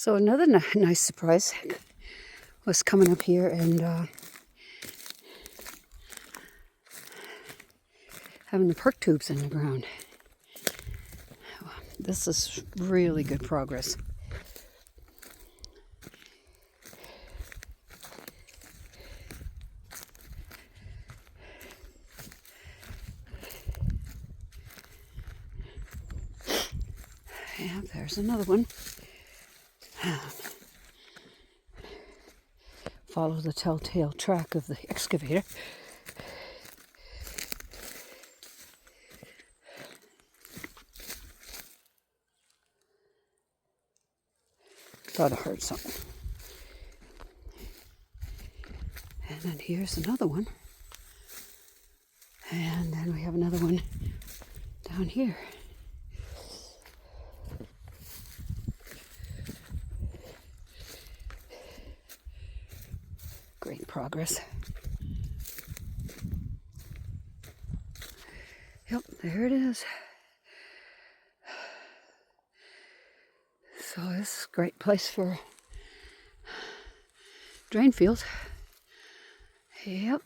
So another nice surprise was coming up here and having the perc tubes in the ground. This is really good progress. Yeah, there's another one. Follow the telltale track of the excavator. Thought I heard something. And then here's another one. And then we have another one down here. Great progress. Yep, there it is. So this is a great place for drain fields. Yep.